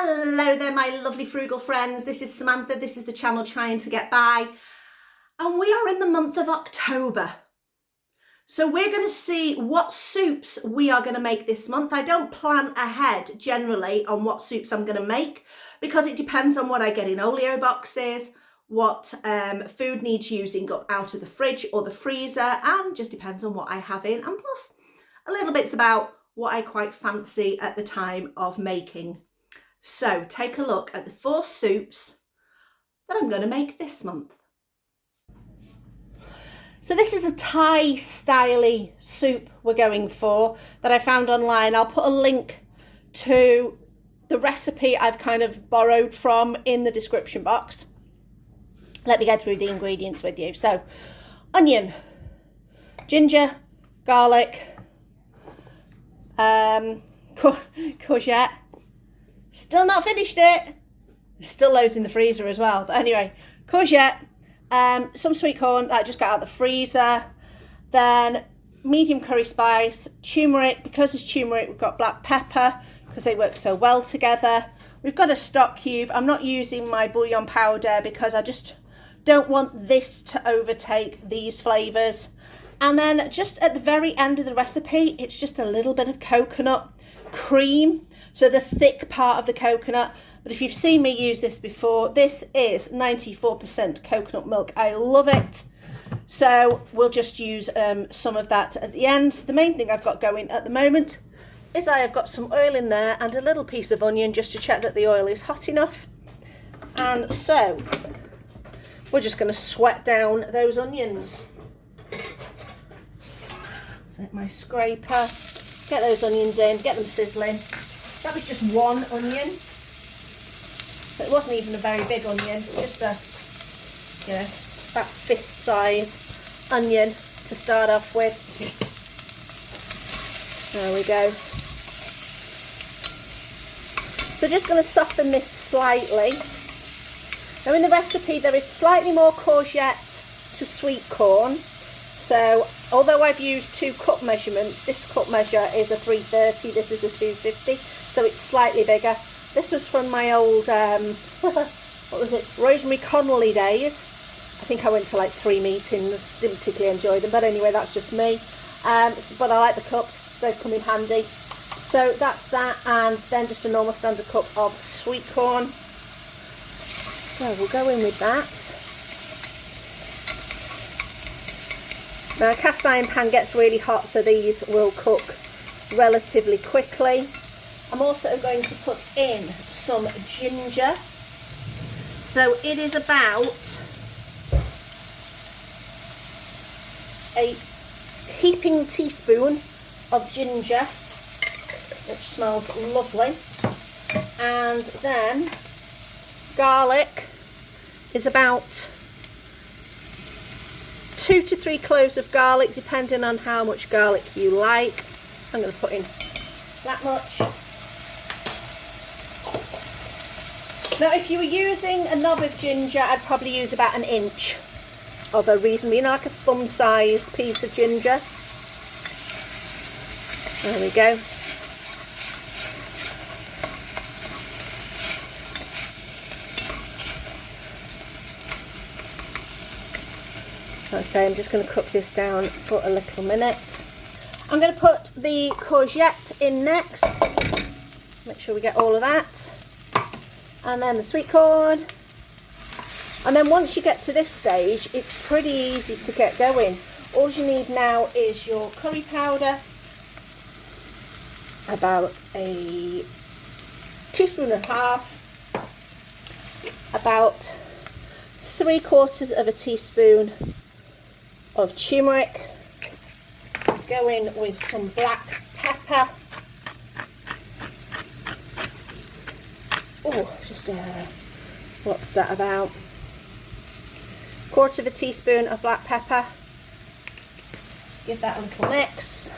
Hello there, my lovely frugal friends. This is Samantha. This is the channel Trying to Get By. And we are in the month of October. So we're going to see what soups we are going to make this month. I don't plan ahead generally on what soups I'm going to make because it depends on what I get in oleo boxes, what food needs using up out of the fridge or the freezer, and just depends on what I have in, and plus a little bits about what I quite fancy at the time of making. So take a look at the 4 soups that I'm going to make this month. So this is a Thai style soup we're going for that I found online. I'll put a link to the recipe I've kind of borrowed from in the description box. Let me get through the ingredients with you. So onion, ginger, garlic, courgette. Still not finished it. There's still loads in the freezer as well. But anyway, courgette, some sweet corn that I just got out of the freezer. Then medium curry spice, turmeric. Because it's turmeric, we've got black pepper because they work so well together. We've got a stock cube. I'm not using my bouillon powder because I just don't want this to overtake these flavours. And then just at the very end of the recipe, it's just a little bit of coconut cream. So the thick part of the coconut. But if you've seen me use this before, this is 94% coconut milk. I love it. So we'll just use some of that at the end. The main thing I've got going at the moment is I have got some oil in there and a little piece of onion just to check that the oil is hot enough. And so we're just going to sweat down those onions. Set my scraper, get those onions in, get them sizzling. That was just one onion. So it wasn't even a very big onion, just a, about fist size onion to start off with. There we go. So just going to soften this slightly. Now in the recipe there is slightly more courgette to sweet corn. So although I've used 2 cup measurements, this cup measure is a 330, this is a 250, so it's slightly bigger. This was from my old, what was it, Rosemary Connolly days. I think I went to like 3 meetings, didn't particularly enjoy them, but anyway, that's just me. But I like the cups, they come in handy. So that's that, and then just a normal standard cup of sweet corn. So we'll go in with that. Now a cast iron pan gets really hot, so these will cook relatively quickly. I'm also going to put in some ginger. So it is about a heaping teaspoon of ginger, which smells lovely. And then garlic is about 2 to 3 cloves of garlic, depending on how much garlic you like. I'm going to put in that much. Now if you were using a knob of ginger, I'd probably use about 1 inch of a reasonably, like a thumb size piece of ginger. There we go. Like I say, I'm just going to cook this down for a little minute. I'm going to put the courgette in next. Make sure we get all of that. And then the sweet corn. And then once you get to this stage, it's pretty easy to get going. All you need now is your curry powder. About a teaspoon and a half. About 3/4 of a teaspoon of turmeric. Go in with some black pepper. Oh, just what's that, about 1/4 of a teaspoon of black pepper. Give that a little mix.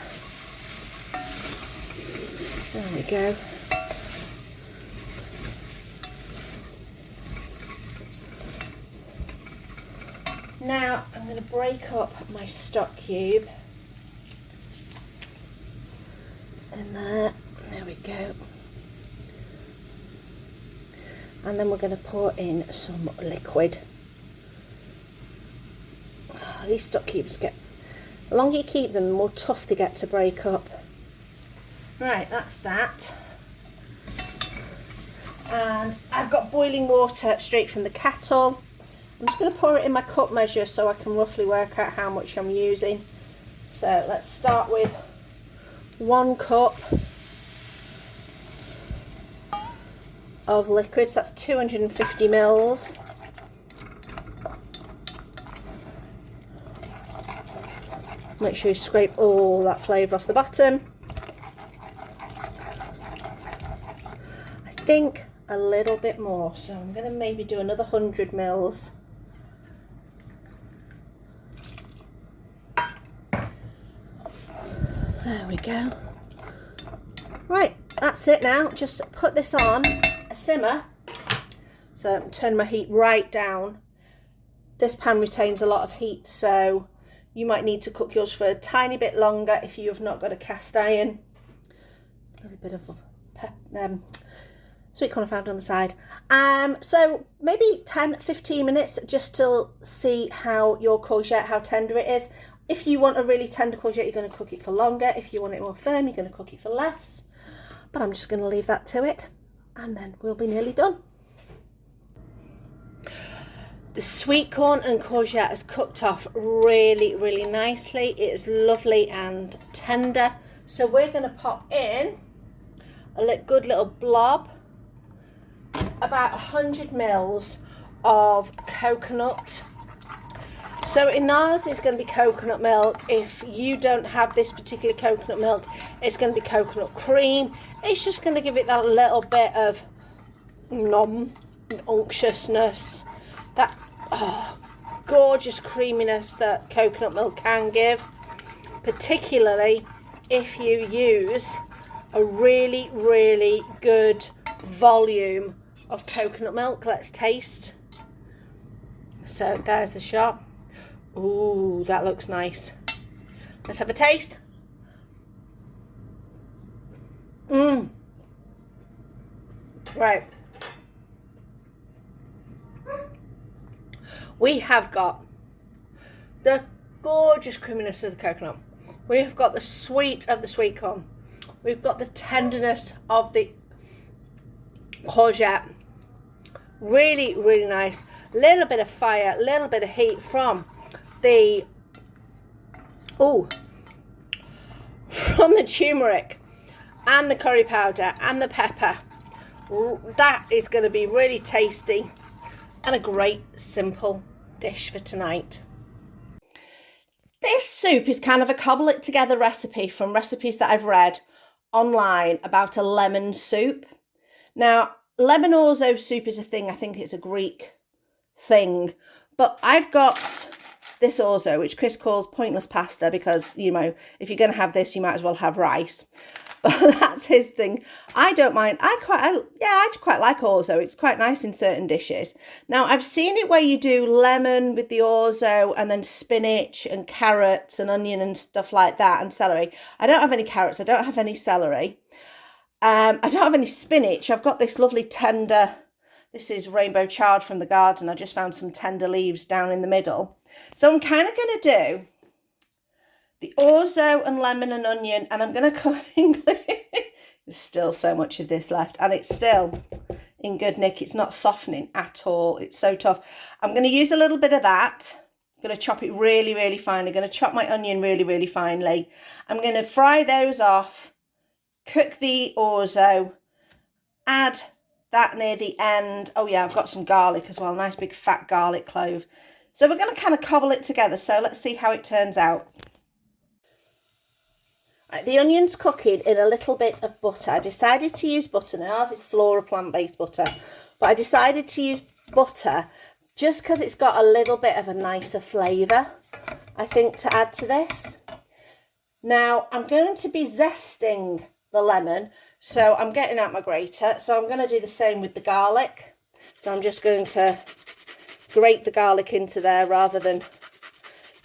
There we go. Now I'm going to break up my stock cube. And there we go. And then we're going to pour in some liquid. Oh, these stock cubes the longer you keep them, the more tough they get to break up. Right, that's that. And I've got boiling water straight from the kettle. I'm just going to pour it in my cup measure so I can roughly work out how much I'm using. So let's start with 1 cup of liquids. That's 250 mils. Make sure you scrape all that flavour off the bottom. I think a little bit more, so I'm going to maybe do another 100 mils. There we go. Right, that's it now. Just put this on a simmer. So turn my heat right down. This pan retains a lot of heat, so you might need to cook yours for a tiny bit longer if you have not got a cast iron. A little bit of sweet corn found on the side. So maybe 10-15 minutes just to see how your courgette, how tender it is. If you want a really tender courgette, you're going to cook it for longer. If you want it more firm, you're going to cook it for less. But I'm just going to leave that to it, and then we'll be nearly done. The sweet corn and courgette is cooked off really, really nicely. It is lovely and tender. So we're going to pop in a good little blob, about 100 mils of coconut. So in ours it's going to be coconut milk. If you don't have this particular coconut milk, it's going to be coconut cream. It's just going to give it that little bit of unctuousness, that gorgeous creaminess that coconut milk can give, particularly if you use a really, really good volume of coconut milk. Let's taste. So there's the shot. Ooh, that looks nice. Let's have a taste. Right. We have got the gorgeous creaminess of the coconut. We have got the sweet of the sweet corn. We've got the tenderness of the courgette. Really, really nice. Little bit of fire, little bit of heat from the turmeric and the curry powder and the pepper. That is going to be really tasty and a great simple dish for tonight. This soup is kind of a cobble it together recipe from recipes that I've read online about a lemon soup. Now, lemon orzo soup is a thing. I think it's a Greek thing, but I've got this orzo, which Chris calls pointless pasta, because, you know, if you're going to have this, you might as well have rice. But that's his thing. I don't mind. I quite like orzo. It's quite nice in certain dishes. Now, I've seen it where you do lemon with the orzo and then spinach and carrots and onion and stuff like that, and celery. I don't have any carrots. I don't have any celery. I don't have any spinach. I've got this lovely tender, this is rainbow chard from the garden. I just found some tender leaves down in the middle. So I'm kind of going to do the orzo and lemon and onion, and I'm going to cut there's still so much of this left, and it's still in good nick. It's not softening at all. It's so tough. I'm going to use a little bit of that. I'm going to chop it really, really fine. I'm going to chop my onion really, really finely. I'm going to fry those off, cook the orzo, add that near the end. Oh yeah, I've got some garlic as well. Nice big fat garlic clove. So we're going to kind of cobble it together. So let's see how it turns out. Right, the onion's cooking in a little bit of butter. I decided to use butter. Now, ours is Flora plant-based butter, but I decided to use butter just because it's got a little bit of a nicer flavour, I think, to add to this. Now, I'm going to be zesting the lemon, so I'm getting out my grater. So I'm going to do the same with the garlic. So I'm just going to grate the garlic into there rather than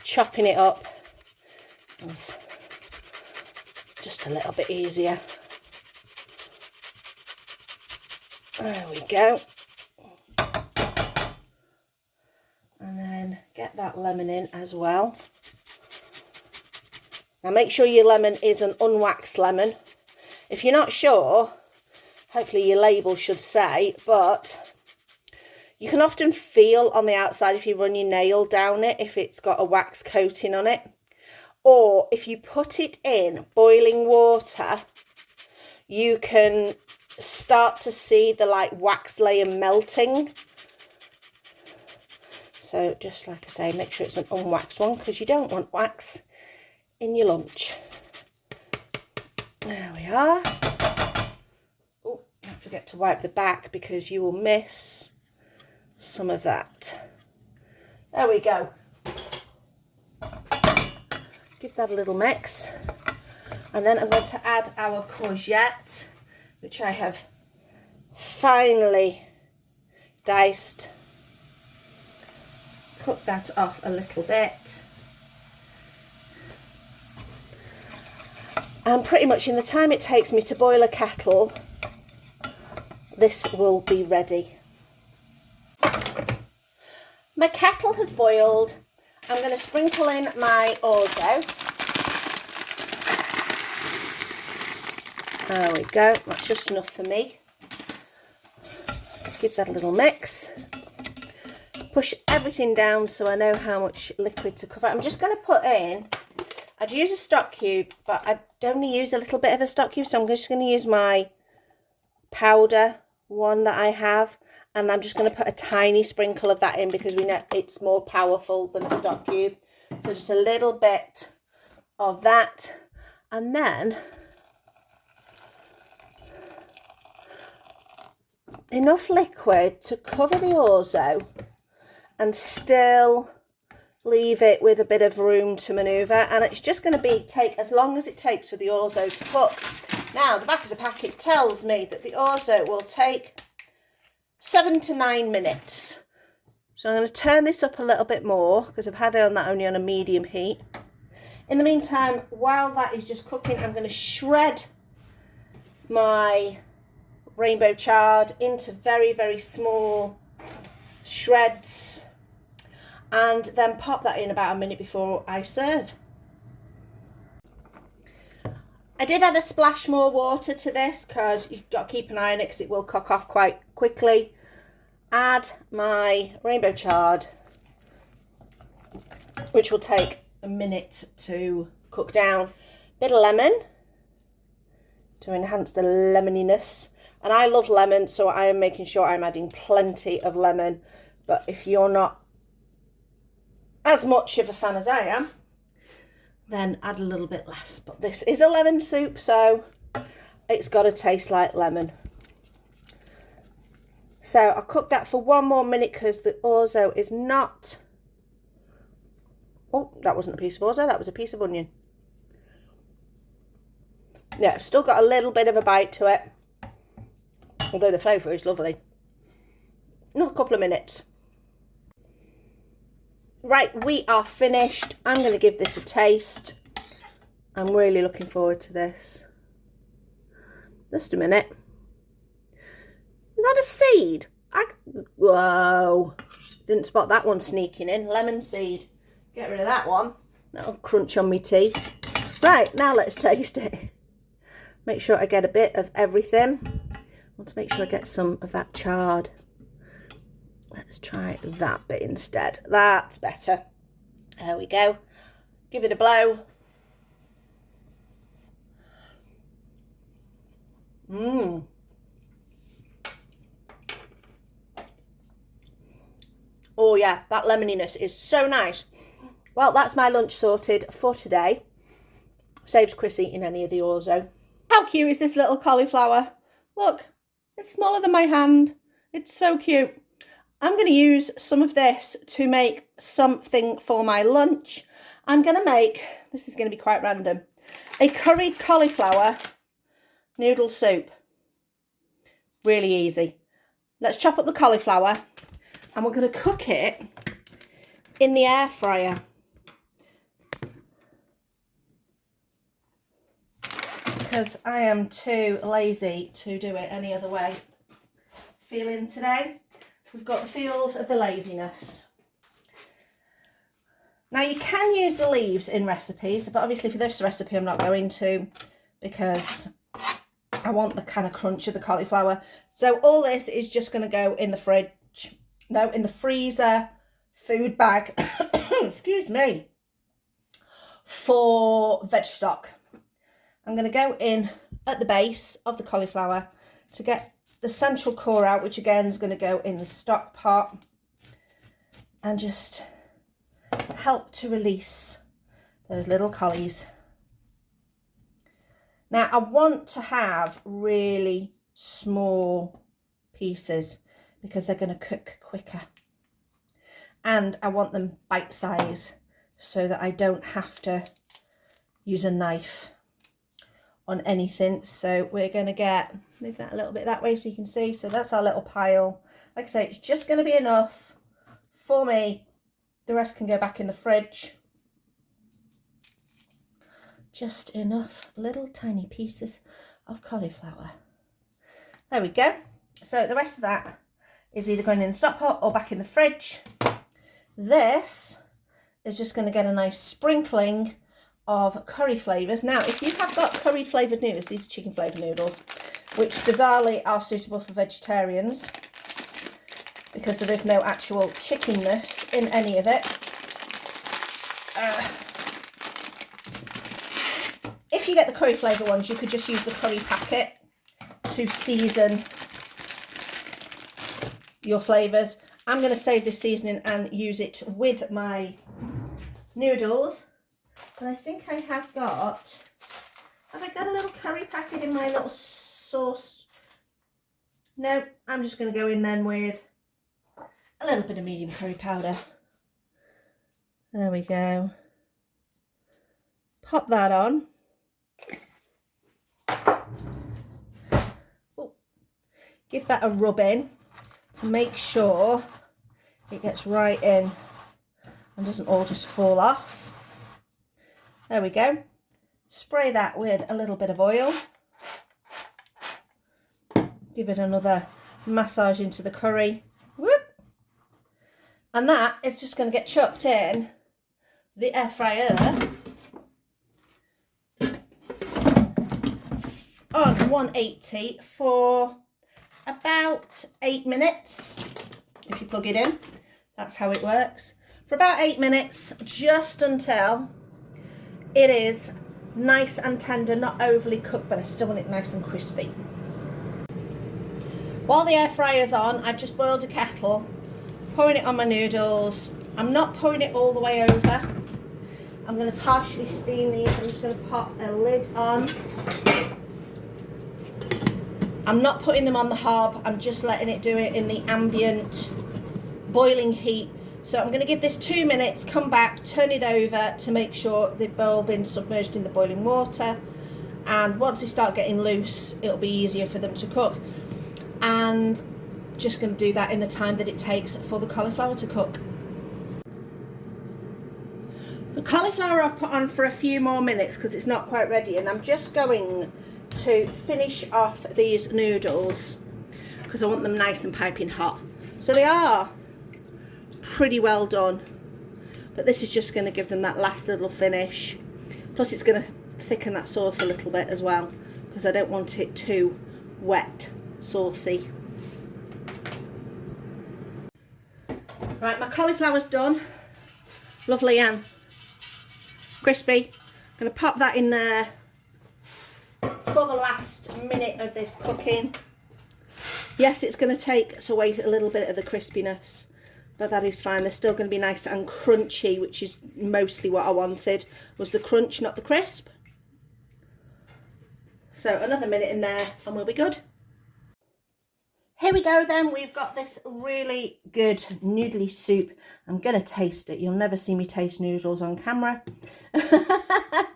chopping it up. It's just a little bit easier. There we go. get that lemon in as well. Now make sure your lemon is an unwaxed lemon. If you're not sure, hopefully your label should say, but you can often feel on the outside if you run your nail down it, if it's got a wax coating on it. Or if you put it in boiling water, you can start to see the like wax layer melting. So just like I say, make sure it's an unwaxed one, because you don't want wax in your lunch. There we are. Oh, don't forget to wipe the back because you will miss some of that. There we go. Give that a little mix. And then I'm going to add our courgette, which I have finely diced. Cook that off a little bit. And pretty much in the time it takes me to boil a kettle, this will be ready. My kettle has boiled. I'm going to sprinkle in my orzo. There we go, that's just enough for me. Give that a little mix. Push everything down so I know how much liquid to cover. I'm just going to put in, I'd use a stock cube, but I'd only use a little bit of a stock cube, so I'm just going to use my powder one that I have. And I'm just going to put a tiny sprinkle of that in because we know it's more powerful than a stock cube. So just a little bit of that. And then enough liquid to cover the orzo and still leave it with a bit of room to manoeuvre. And it's just going to take as long as it takes for the orzo to cook. Now, the back of the packet tells me that the orzo will take 7 to 9 minutes. So I'm going to turn this up a little bit more because I've had it on that only on a medium heat. In the meantime, while that is just cooking, I'm going to shred my rainbow chard into very, very small shreds and then pop that in about a minute before I serve. I did add a splash more water to this because you've got to keep an eye on it because it will cook off quite quickly. Add my rainbow chard, which will take a minute to cook down. Bit of lemon to enhance the lemoniness. And I love lemon, so I am making sure I'm adding plenty of lemon. But if you're not as much of a fan as I am, then add a little bit less. But this is a lemon soup, so it's got to taste like lemon. So I'll cook that for 1 more minute because the orzo is not... Oh, that wasn't a piece of orzo, that was a piece of onion. Yeah, still got a little bit of a bite to it, although the flavour is lovely. Another couple of minutes. Right, we are finished. I'm going to give this a taste. I'm really looking forward to this. Just a minute. Is that a seed? Whoa. Didn't spot that one sneaking in. Lemon seed. Get rid of that one. That'll crunch on my teeth. Right, now let's taste it. Make sure I get a bit of everything. I want to make sure I get some of that chard. Let's try that bit instead. That's better. There we go. Give it a blow. Mmm. Oh yeah, that lemoniness is so nice. Well, that's my lunch sorted for today. Saves Chris eating any of the orzo. How cute is this little cauliflower? Look, it's smaller than my hand. It's so cute. I'm going to use some of this to make something for my lunch. I'm going to make, this is going to be quite random, a curried cauliflower noodle soup. Really easy. Let's chop up the cauliflower and we're going to cook it in the air fryer. Because I am too lazy to do it any other way. Feeling today? We've got the feels of the laziness. Now you can use the leaves in recipes, but obviously for this recipe I'm not going to, because I want the kind of crunch of the cauliflower. So all this is just going to go in the fridge, no, in the freezer food bag, excuse me, for veg stock. I'm going to go in at the base of the cauliflower to get the central core out, which again is going to go in the stock pot, and just help to release those little collies. Now I want to have really small pieces because they're going to cook quicker, and I want them bite size so that I don't have to use a knife on anything. So we're going to move that a little bit that way so you can see. So that's our little pile. Like I say, it's just going to be enough for me. The rest can go back in the fridge. Just enough little tiny pieces of cauliflower. There we go. So the rest of that is either going in the stock pot or back in the fridge. This is just going to get a nice sprinkling of curry flavours. Now, if you have got curry flavoured noodles, these are chicken flavoured noodles, which bizarrely are suitable for vegetarians, because there is no actual chickenness in any of it. If you get the curry flavour ones, you could just use the curry packet to season your flavours. I'm going to save this seasoning and use it with my noodles. But I think I have I got a little curry packet in my little sauce? No, I'm just going to go in then with a little bit of medium curry powder. There we go. Pop that on. Ooh. Give that a rub in to make sure it gets right in and doesn't all just fall off. There we go. Spray that with a little bit of oil. Give it another massage into the curry. Whoop. And that is just going to get chucked in the air fryer on 180 for about 8 minutes. If you plug it in, that's how it works. For about 8 minutes, just until it is nice and tender, not overly cooked, but I still want it nice and crispy. While the air fryer's on, I've just boiled a kettle, pouring it on my noodles. I'm not pouring it all the way over. I'm going to partially steam these. I'm just going to pop a lid on. I'm not putting them on the hob. I'm just letting it do it in the ambient boiling heat. So I'm going to give this 2 minutes, come back, turn it over to make sure they've all been submerged in the boiling water. And once they start getting loose, it'll be easier for them to cook. And just going to do that in the time that it takes for the cauliflower to cook. The cauliflower I've put on for a few more minutes because it's not quite ready, and I'm just going to finish off these noodles because I want them nice and piping hot. So they are pretty well done, but this is just going to give them that last little finish. Plus it's going to thicken that sauce a little bit as well because I don't want it too wet, saucy. Right, my cauliflower's done. Lovely and crispy. I'm going to pop that in there for the last minute of this cooking. Yes, it's going to take away a little bit of the crispiness, but that is fine. They're still going to be nice and crunchy, which is mostly what I wanted, was the crunch, not the crisp. So another minute in there and we'll be good. Here we go then, we've got this really good noodly soup. I'm going to taste it. You'll never see me taste noodles on camera because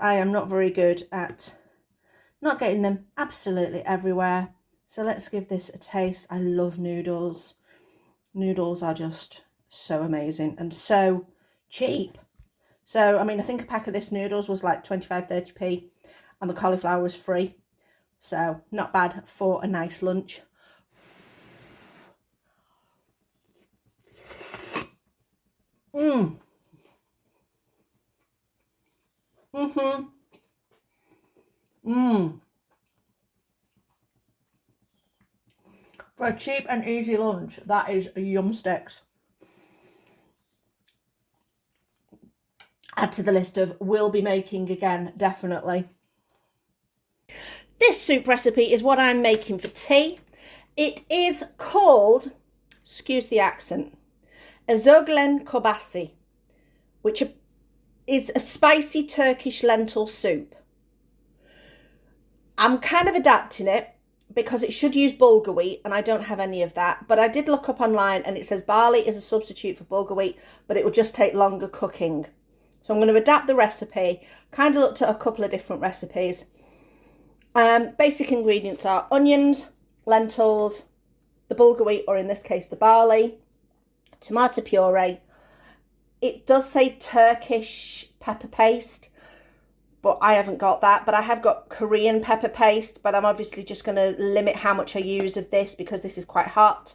I am not very good at not getting them absolutely everywhere. So let's give this a taste. I love noodles. Noodles are just so amazing and so cheap. So, I mean, I think a pack of this noodles was like 25-30p and the cauliflower was free. So, not bad for a nice lunch. For a cheap and easy lunch, that is yum sticks. Add to the list of will be making again, definitely. This soup recipe is what I'm making for tea. It is called, excuse the accent, ezoglen kobasi, which is a spicy Turkish lentil soup. I'm kind of adapting it because it should use bulgur wheat and I don't have any of that. But I did look up online and it says barley is a substitute for bulgur wheat, but it will just take longer cooking. So I'm going to adapt the recipe. Kind of looked at a couple of different recipes. Basic ingredients are onions, lentils, the bulgur wheat, or in this case the barley, tomato puree. It does say Turkish pepper paste, but I haven't got that. But I have got Korean pepper paste, but I'm obviously just going to limit how much I use of this because this is quite hot.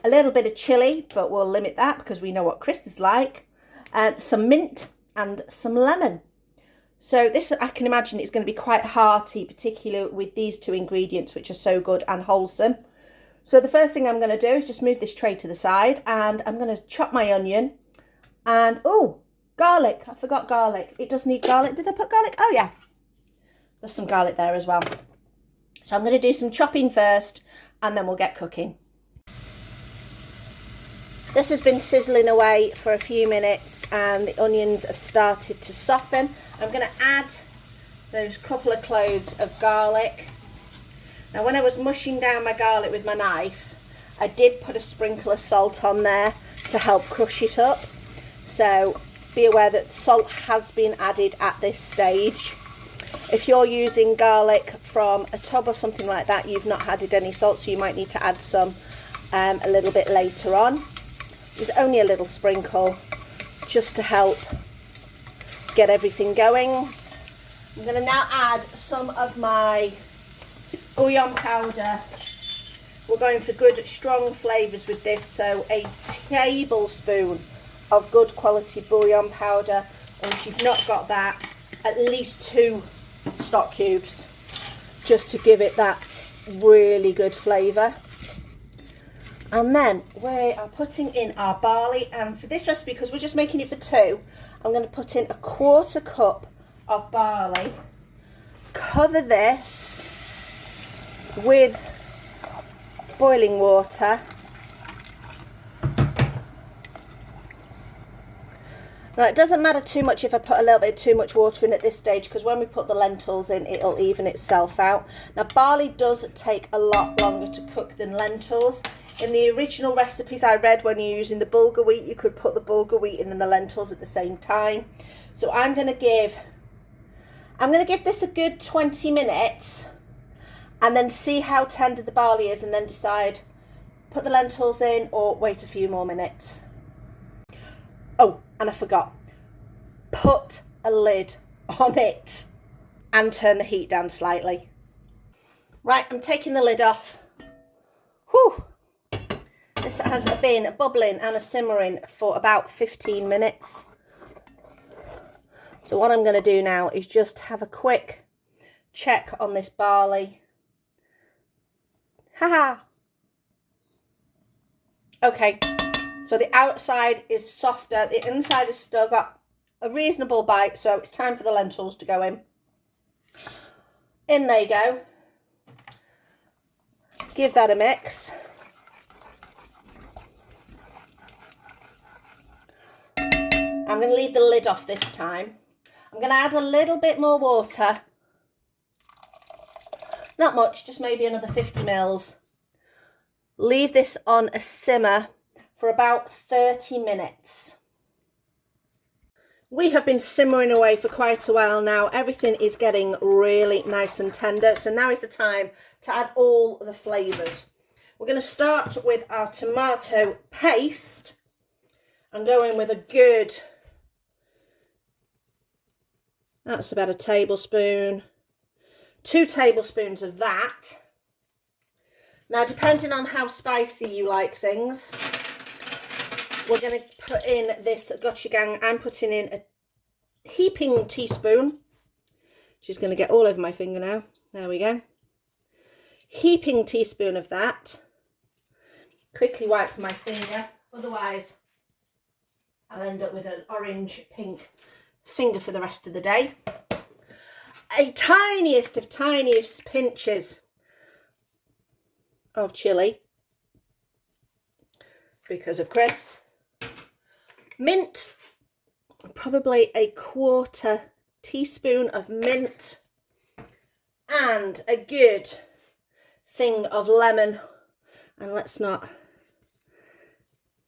A little bit of chilli, but we'll limit that because we know what Chris is like. Some mint and some lemon. So this, I can imagine it's going to be quite hearty, particularly with these two ingredients, which are so good and wholesome. So the first thing I'm going to do is just move this tray to the side and I'm going to chop my onion and, oh, garlic. I forgot garlic. It does need garlic. Did I put garlic? Oh, yeah. There's some garlic there as well. So I'm going to do some chopping first and then we'll get cooking. This has been sizzling away for a few minutes and the onions have started to soften. I'm going to add those couple of cloves of garlic. Now when I was mushing down my garlic with my knife, I did put a sprinkle of salt on there to help crush it up. So be aware that salt has been added at this stage. If you're using garlic from a tub or something like that, you've not added any salt, so you might need to add some a little bit later on. There's only a little sprinkle just to help get everything going. I'm going to now add some of my bouillon powder. We're going for good strong flavours with this, so a tablespoon of good quality bouillon powder, and if you've not got that, at least 2 stock cubes, just to give it that really good flavour. And then we are putting in our barley, and for this recipe, because we're just making it for 2, I'm going to put in a 1/4 cup of barley. Cover this with boiling water. Now it doesn't matter too much if I put a little bit too much water in at this stage, because when we put the lentils in, it'll even itself out. Now barley does take a lot longer to cook than lentils. In the original recipes I read, when you're using the bulgur wheat, you could put the bulgur wheat in and the lentils at the same time. So I'm going to give this a good 20 minutes and then see how tender the barley is, and then decide put the lentils in or wait a few more minutes. Oh, and I forgot, put a lid on it and turn the heat down slightly. Right, I'm taking the lid off. Whew. This has been bubbling and simmering for about 15 minutes. So what I'm going to do now is just have a quick check on this barley. Haha. Okay, so the outside is softer, the inside has still got a reasonable bite, so it's time for the lentils to go in. In they go. Give that a mix. I'm going to leave the lid off this time. I'm going to add a little bit more water. Not much, just maybe another 50 mils. Leave this on a simmer for about 30 minutes. We have been simmering away for quite a while now. Everything is getting really nice and tender. So now is the time to add all the flavours. We're going to start with our tomato paste. I'm going with a good, that's about a tablespoon, 2 tablespoons of that. Now, depending on how spicy you like things, we're going to put in this gochujang. I'm putting in a heaping teaspoon. She's going to get all over my finger now. There we go. Heaping teaspoon of that. Quickly wipe my finger, otherwise I'll end up with an orange pink finger for the rest of the day. A tiniest of tiniest pinches of chilli because of Chris. Mint, probably a 1/4 teaspoon of mint, and a good thing of lemon. And let's not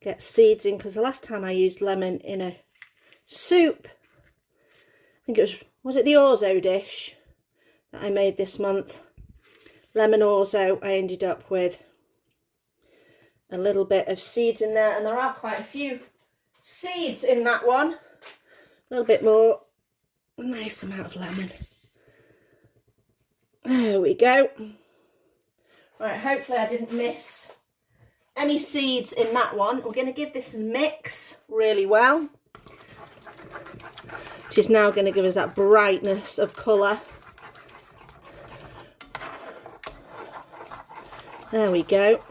get seeds in, because the last time I used lemon in a soup, I think it was it the orzo dish that I made this month? Lemon orzo, I ended up with a little bit of seeds in there, and there are quite a few seeds in that one. A little bit more, nice amount of lemon. There we go. Right, hopefully I didn't miss any seeds in that one. We're going to give this a mix really well, which is now going to give us that brightness of colour. There we go.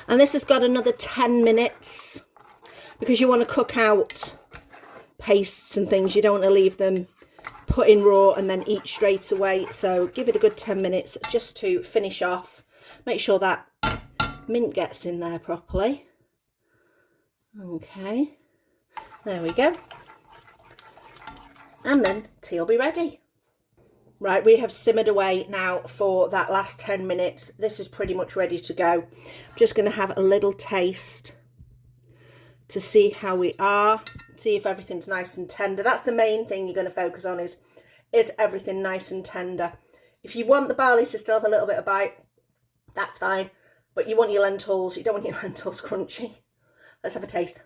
And this has got another 10 minutes because you want to cook out pastes and things. You don't want to leave them put in raw and then eat straight away. So give it a good 10 minutes just to finish off. Make sure that mint gets in there properly. Okay, there we go. And then tea will be ready. Right, we have simmered away now for that last 10 minutes. This is pretty much ready to go. I'm just going to have a little taste to see how we are. See if everything's nice and tender. That's the main thing you're going to focus on, is everything nice and tender. If you want the barley to still have a little bit of bite, that's fine. But you want your lentils, you don't want your lentils crunchy. Let's have a taste.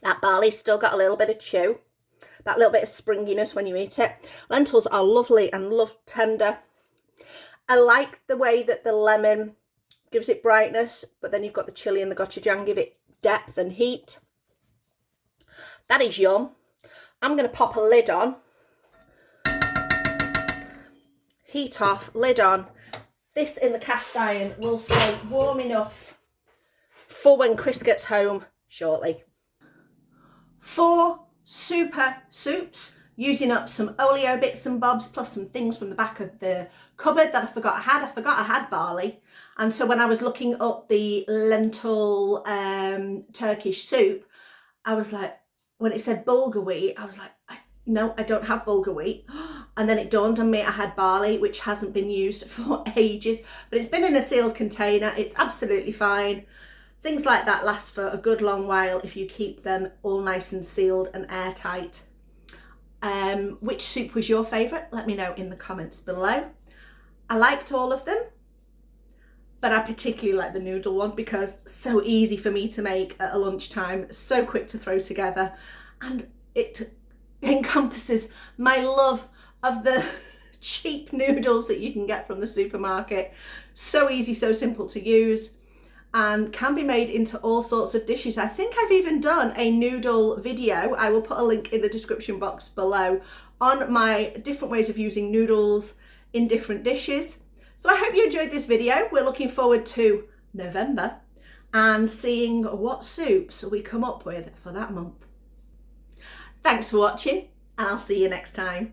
That barley's still got a little bit of chew, that little bit of springiness when you eat it. Lentils are lovely and tender. I like the way that the lemon gives it brightness, but then you've got the chilli and the gochujang give it depth and heat. That is yum. I'm going to pop a lid on. Heat off, lid on. This in the cast iron will stay warm enough for when Chris gets home shortly. 4 super soups, using up some oleo bits and bobs, plus some things from the back of the cupboard that I forgot I had. I forgot I had barley. And so when I was looking up the lentil Turkish soup, I was like, when it said bulgur wheat, I was like, no, I don't have bulgur wheat. And then it dawned on me I had barley, which hasn't been used for ages, but it's been in a sealed container. It's absolutely fine. Things like that last for a good long while if you keep them all nice and sealed and airtight. Which soup was your favourite? Let me know in the comments below. I liked all of them, but I particularly like the noodle one because so easy for me to make at a lunchtime, so quick to throw together, and it encompasses my love of the cheap noodles that you can get from the supermarket. So easy, so simple to use, and can be made into all sorts of dishes. I think I've even done a noodle video. I will put a link in the description box below on my different ways of using noodles in different dishes. So I hope you enjoyed this video. We're looking forward to November and seeing what soups we come up with for that month. Thanks for watching, and I'll see you next time.